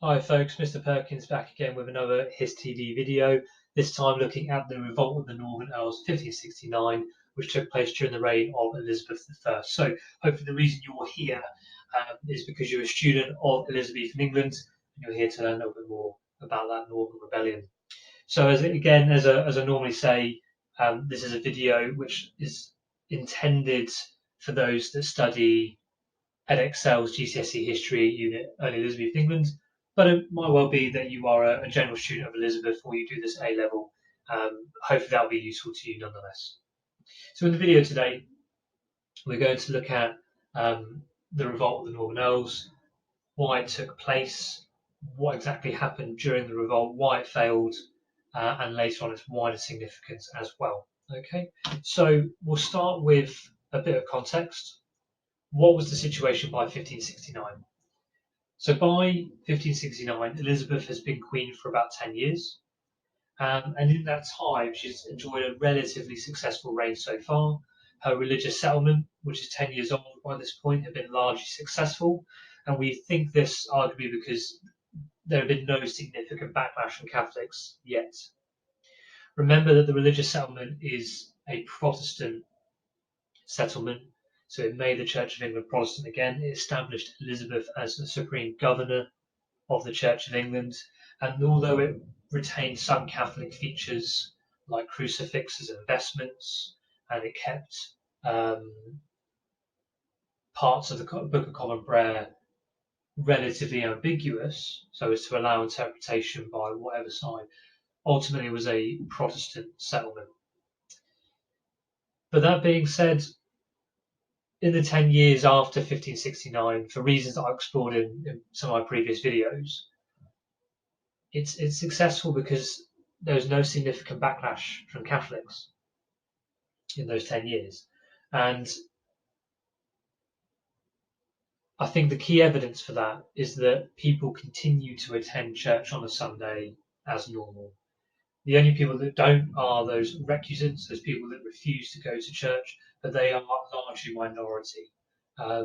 Hi folks, Mr. Perkins back again with another His TV video, this time looking at the Revolt of the Northern Earls 1569, which took place during the reign of Elizabeth I. So hopefully the reason you're here is because you're a student of Elizabethan England and you're here to learn a little bit more about that Northern Rebellion. So as I normally say, this is a video which is intended for those that study Edexcel's GCSE History Unit Early Elizabethan England, but it might well be that you are a general student of Elizabeth or you do this A level. Hopefully that'll be useful to you nonetheless. So in the video today, we're going to look at the revolt of the Northern Earls, why it took place, what exactly happened during the revolt, why it failed, and later on its wider significance as well. Okay, so we'll start with a bit of context. What was the situation by 1569? So by 1569, Elizabeth has been queen for about 10 years. And in that time, she's enjoyed a relatively successful reign so far. Her religious settlement, which is 10 years old by this point, had been largely successful. And we think this arguably because there have been no significant backlash from Catholics yet. Remember that the religious settlement is a Protestant settlement. So it made the Church of England Protestant again. It established Elizabeth as the supreme governor of the Church of England. And although it retained some Catholic features like crucifixes and vestments, and it kept parts of the Book of Common Prayer relatively ambiguous, so as to allow interpretation by whatever side, ultimately it was a Protestant settlement. But that being said, in the 10 years after 1569, for reasons that I explored in some of my previous videos, it's successful because there was no significant backlash from Catholics in those 10 years. And I think the key evidence for that is that people continue to attend church on a Sunday as normal. The only people that don't are those recusants, those people that refuse to go to church, but they are largely minority.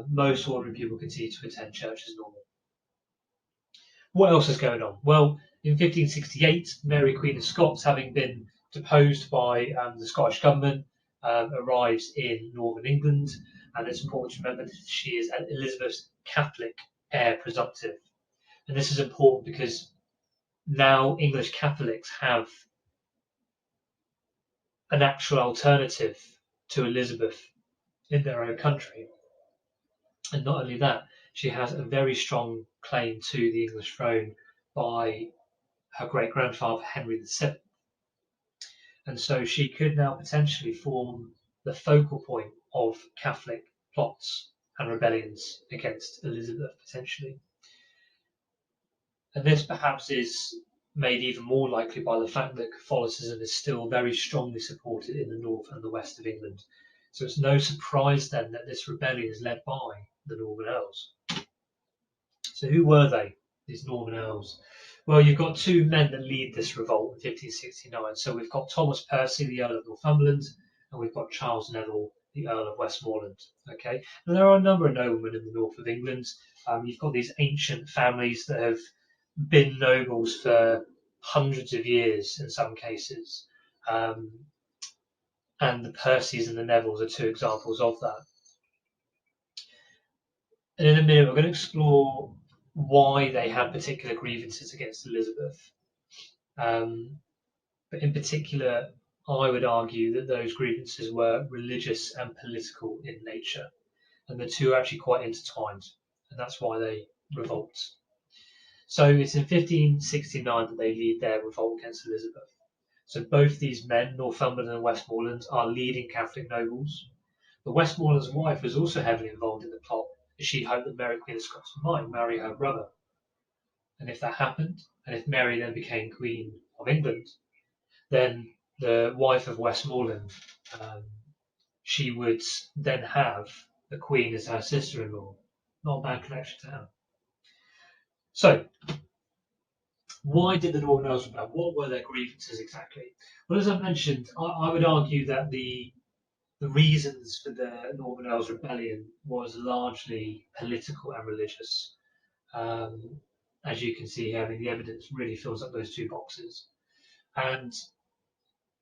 Most ordinary people continue to attend church as normal. What else is going on? Well, in 1568, Mary Queen of Scots, having been deposed by the Scottish government, arrives in northern England, and it's important to remember that she is Elizabeth's Catholic heir presumptive. And this is important because now English Catholics have an actual alternative to Elizabeth in their own country. And not only that, she has a very strong claim to the English throne by her great-grandfather Henry VII. And so she could now potentially form the focal point of Catholic plots and rebellions against Elizabeth, potentially. And this perhaps is made even more likely by the fact that Catholicism is still very strongly supported in the north and the west of England. So it's no surprise then that this rebellion is led by the Northern Earls. So who were they, these Northern Earls? Well, you've got two men that lead this revolt in 1569. So we've got Thomas Percy, the Earl of Northumberland, and we've got Charles Neville, the Earl of Westmoreland. Okay, and there are a number of noblemen in the north of England. You've got these ancient families that have been nobles for hundreds of years in some cases. And the Percys and the Nevilles are two examples of that. And in a minute, we're going to explore why they had particular grievances against Elizabeth. But in particular, I would argue that those grievances were religious and political in nature. And the two are actually quite intertwined. And that's why they revolt. So it's in 1569 that they lead their revolt against Elizabeth. So both these men, Northumberland and Westmoreland, are leading Catholic nobles. But Westmoreland's wife was also heavily involved in the plot, as she hoped that Mary Queen of Scots might marry her brother. And if that happened, and if Mary then became Queen of England, then the wife of Westmoreland, she would then have the Queen as her sister-in-law. Not a bad connection to have. So, why did the Northern Earls rebel? What were their grievances exactly? Well, as I mentioned, I would argue that the reasons for the Northern Earls rebellion was largely political and religious. as you can see here, I mean, the evidence really fills up those 2 boxes. And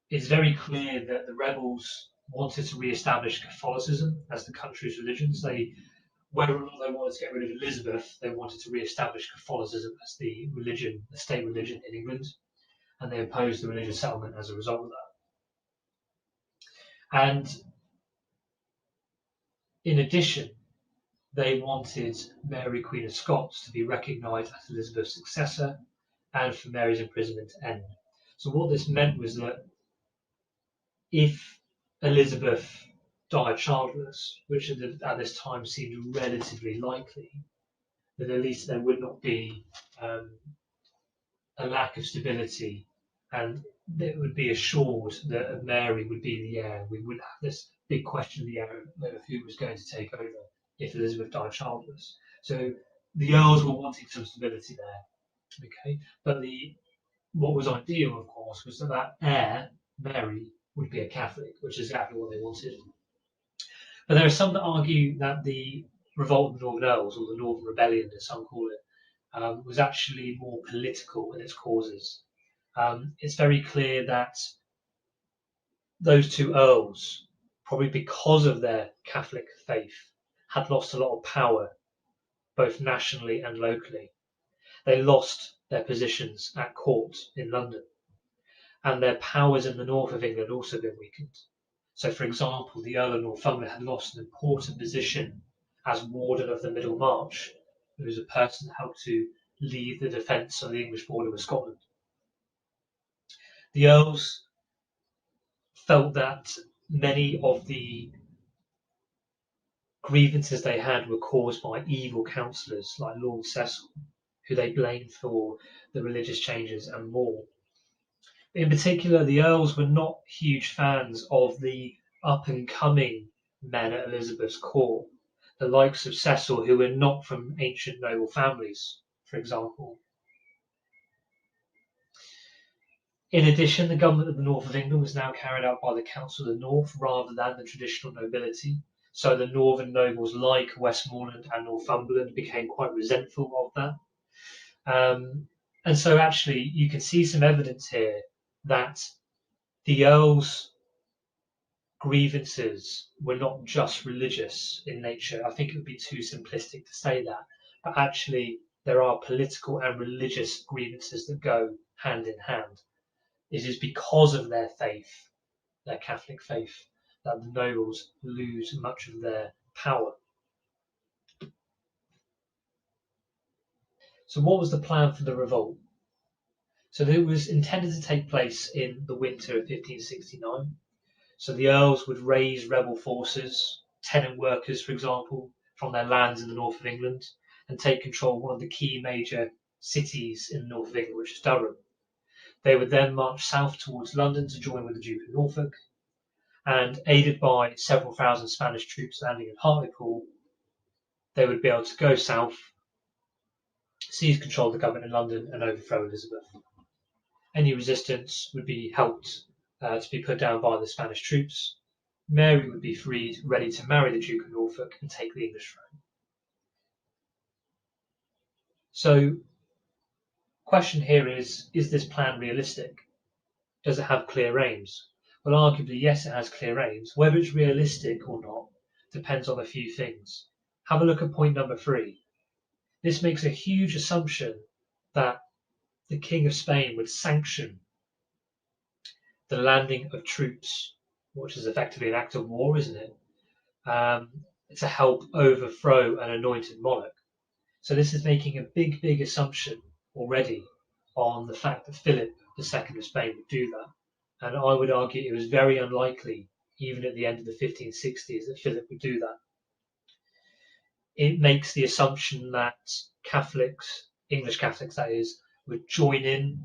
it's very clear that the rebels wanted to re-establish Catholicism as the country's religion. Whether or not they wanted to get rid of Elizabeth, they wanted to re-establish Catholicism as the religion, the state religion in England, and they opposed the religious settlement as a result of that. And in addition, they wanted Mary, Queen of Scots, to be recognised as Elizabeth's successor and for Mary's imprisonment to end. So what this meant was that if Elizabeth died childless, which at this time seemed relatively likely, that at least there would not be a lack of stability, and it would be assured that Mary would be the heir. We wouldn't have this big question of the heir of who was going to take over if Elizabeth died childless. So the Earls were wanting some stability there. Okay, but what was ideal, of course, was that heir, Mary, would be a Catholic, which is exactly what they wanted. But there are some that argue that the revolt of the Northern Earls, or the Northern Rebellion, as some call it, was actually more political in its causes. It's very clear that those 2 earls, probably because of their Catholic faith, had lost a lot of power, both nationally and locally. They lost their positions at court in London, and their powers in the north of England also been weakened. So, for example, the Earl of Northumberland had lost an important position as Warden of the Middlemarch, who was a person that helped to lead the defence of the English border with Scotland. The Earls felt that many of the grievances they had were caused by evil councillors like Lord Cecil, who they blamed for the religious changes and more. In particular, the Earls were not huge fans of the up-and-coming men at Elizabeth's court, the likes of Cecil, who were not from ancient noble families, for example. In addition, the government of the north of England was now carried out by the Council of the North rather than the traditional nobility. So the northern nobles like Westmoreland and Northumberland became quite resentful of that. And so actually you can see some evidence here that the Earls' grievances were not just religious in nature. I think it would be too simplistic to say that, but actually there are political and religious grievances that go hand in hand. It is because of their faith, their Catholic faith, that the nobles lose much of their power. So what was the plan for the revolt? So it was intended to take place in the winter of 1569. So the Earls would raise rebel forces, tenant workers, for example, from their lands in the north of England, and take control of one of the key major cities in the north of England, which is Durham. They would then march south towards London to join with the Duke of Norfolk, and aided by several thousand Spanish troops landing in Hartlepool, they would be able to go south, seize control of the government in London, and overthrow Elizabeth. Any resistance would be helped to be put down by the Spanish troops. Mary would be freed, ready to marry the Duke of Norfolk and take the English throne. So, question here is this plan realistic? Does it have clear aims? Well, arguably, yes, it has clear aims. Whether it's realistic or not depends on a few things. Have a look at point number 3. This makes a huge assumption that the King of Spain would sanction the landing of troops, which is effectively an act of war, isn't it? To help overthrow an anointed monarch. So this is making a big assumption already on the fact that Philip II of Spain would do that. And I would argue it was very unlikely, even at the end of the 1560s, that Philip would do that. It makes the assumption that Catholics, English Catholics that is, would join in,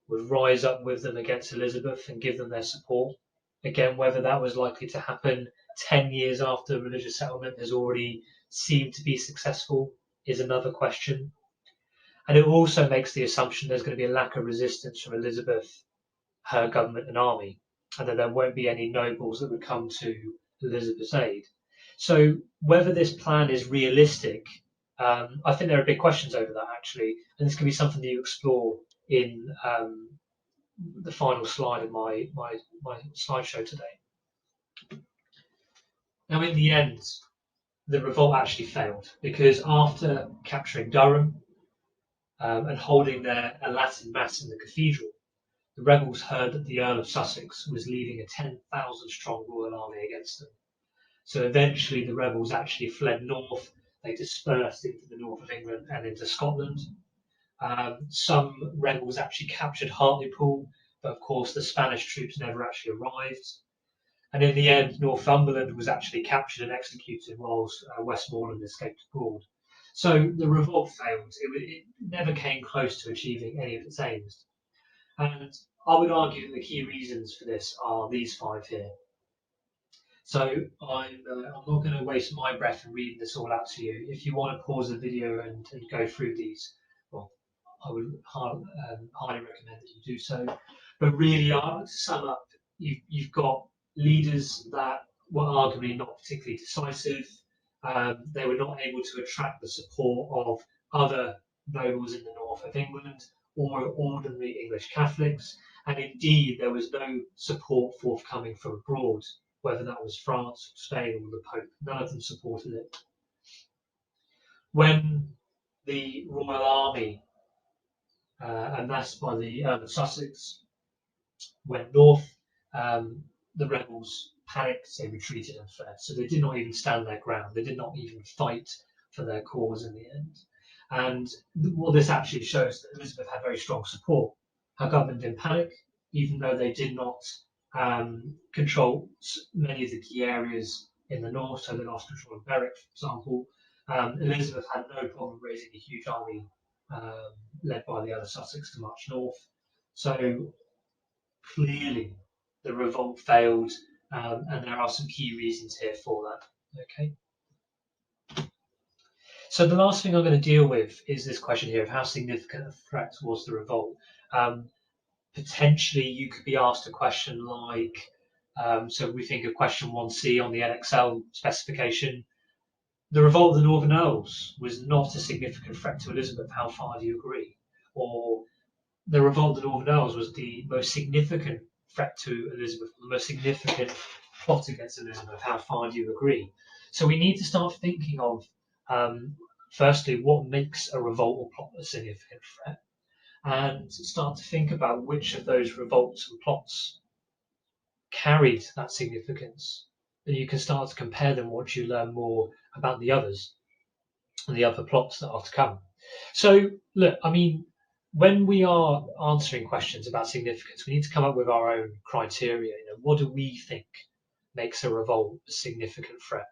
would rise up with them against Elizabeth and give them their support. Again, whether that was likely to happen 10 years after the religious settlement has already seemed to be successful is another question. And it also makes the assumption there's going to be a lack of resistance from Elizabeth, her government and army, and that there won't be any nobles that would come to Elizabeth's aid. So whether this plan is realistic I think there are big questions over that actually, and this can be something that you explore in the final slide of my slideshow today. Now, in the end, the revolt actually failed because after capturing Durham and holding a Latin mass in the cathedral, the rebels heard that the Earl of Sussex was leading a 10,000 strong royal army against them. So eventually the rebels actually fled north. They dispersed into the north of England and into Scotland. Some rebels actually captured Hartlepool, but of course the Spanish troops never actually arrived. And in the end, Northumberland was actually captured and executed, whilst Westmoreland escaped abroad. So the revolt failed. It never came close to achieving any of its aims. And I would argue that the key reasons for this are these 5 here. So I'm not going to waste my breath and read this all out to you. If you want to pause the video and go through these, well, I would highly recommend that you do so. But really, to sum up, you've got leaders that were arguably not particularly decisive. They were not able to attract the support of other nobles in the north of England or ordinary English Catholics. And indeed, there was no support forthcoming from abroad, whether that was France, Spain, or the Pope. None of them supported it. When the Royal Army, amassed by the Earl of Sussex, went north, the rebels panicked, they retreated and fled. So they did not even stand their ground. They did not even fight for their cause in the end. And what this actually shows that Elizabeth had very strong support. Her government didn't panic, even though they did not control many of the key areas in the north, so they lost control of Berwick, for example. Elizabeth had no problem raising a huge army led by the Earl of Sussex to march north. So clearly the revolt failed, and there are some key reasons here for that. Okay. So the last thing I'm going to deal with is this question here of how significant a threat was the revolt. Potentially you could be asked a question like, so we think of question 1C on the NXL specification, the revolt of the Northern Earls was not a significant threat to Elizabeth, how far do you agree? Or the revolt of the Northern Earls was the most significant threat to Elizabeth, the most significant plot against Elizabeth, how far do you agree? So we need to start thinking of, firstly, what makes a revolt or plot a significant threat, and start to think about which of those revolts and plots carried that significance. And you can start to compare them once you learn more about the others and the other plots that are to come. So, look, I mean, when we are answering questions about significance, we need to come up with our own criteria. What do we think makes a revolt a significant threat?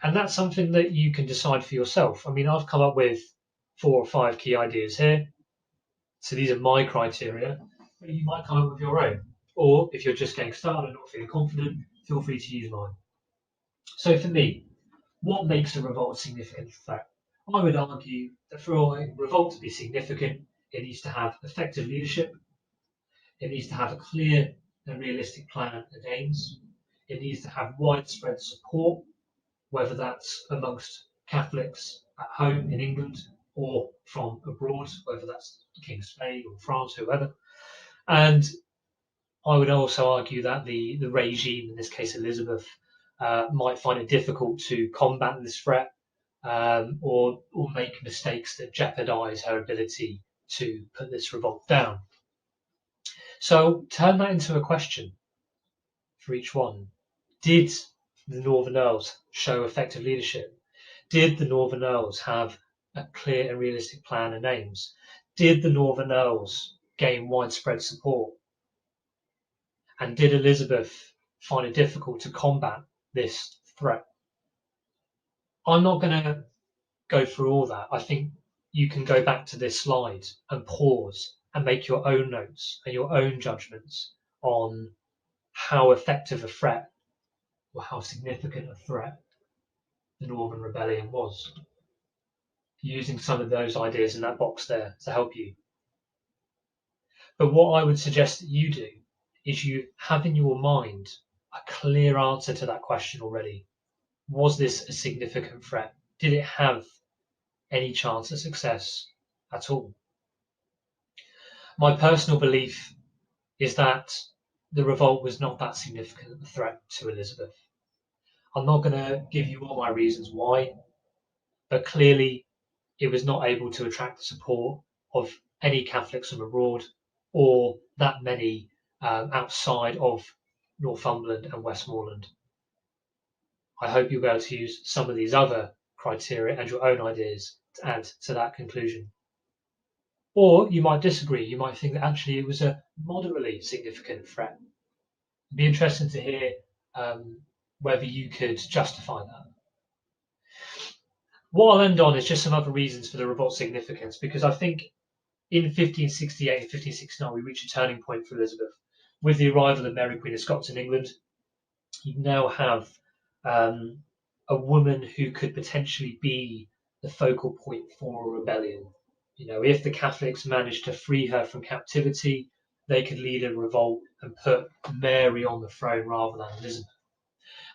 And that's something that you can decide for yourself. I mean, I've come up with 4 or 5 key ideas here. So these are my criteria, but you might come up with your own. Or if you're just getting started and not feeling confident, feel free to use mine. So for me, what makes a revolt a significant threat? I would argue that for a revolt to be significant, it needs to have effective leadership. It needs to have a clear and realistic plan and aims. It needs to have widespread support, whether that's amongst Catholics at home in England or from abroad, whether that's the King of Spain or France, whoever. And I would also argue that the regime, in this case Elizabeth, might find it difficult to combat this threat, or make mistakes that jeopardize her ability to put this revolt down. So turn that into a question for each one. Did the Northern Earls show effective leadership? Did the Northern Earls have a clear and realistic plan and aims? Did the Northern Earls gain widespread support? And did Elizabeth find it difficult to combat this threat? I'm not going to go through all that. I think you can go back to this slide and pause and make your own notes and your own judgments on how effective a threat or how significant a threat the Northern Rebellion was, using some of those ideas in that box there to help you. But what I would suggest that you do is you have in your mind a clear answer to that question already. Was this a significant threat? Did it have any chance of success at all. My personal belief is that the revolt was not that significant a threat to Elizabeth. I'm not going to give you all my reasons why, but clearly it was not able to attract the support of any Catholics from abroad or that many outside of Northumberland and Westmoreland. I hope you'll be able to use some of these other criteria and your own ideas to add to that conclusion. Or you might disagree. You might think that actually it was a moderately significant threat. It'd be interesting to hear whether you could justify that. What I'll end on is just some other reasons for the revolt's significance, because I think in 1568 and 1569 we reach a turning point for Elizabeth. With the arrival of Mary Queen of Scots in England, you now have a woman who could potentially be the focal point for a rebellion. You know, if the Catholics managed to free her from captivity, they could lead a revolt and put Mary on the throne rather than Elizabeth.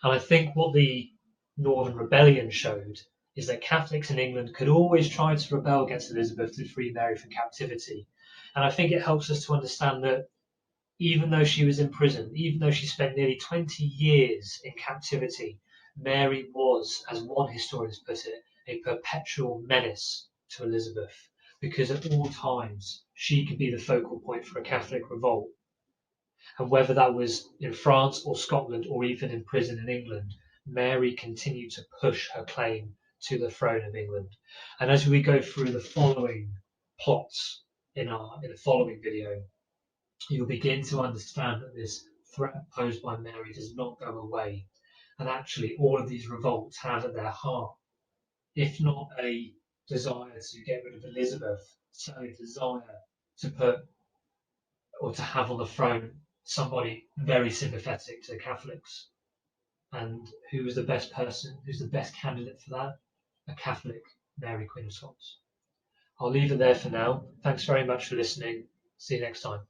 And I think what the Northern Rebellion showed is that Catholics in England could always try to rebel against Elizabeth to free Mary from captivity. And I think it helps us to understand that even though she was in prison, even though she spent nearly 20 years in captivity, Mary was, as one historian has put it, a perpetual menace to Elizabeth, because at all times she could be the focal point for a Catholic revolt. And whether that was in France or Scotland or even in prison in England, Mary continued to push her claim to the throne of England. And as we go through the following plots in the following video, you'll begin to understand that this threat posed by Mary does not go away. And actually, all of these revolts have at their heart, if not a desire to get rid of Elizabeth, certainly a desire to put or to have on the throne somebody very sympathetic to the Catholics. And who is the best person, who's the best candidate for that? A Catholic, Mary Queen of Scots. I'll leave it there for now. Thanks very much for listening. See you next time.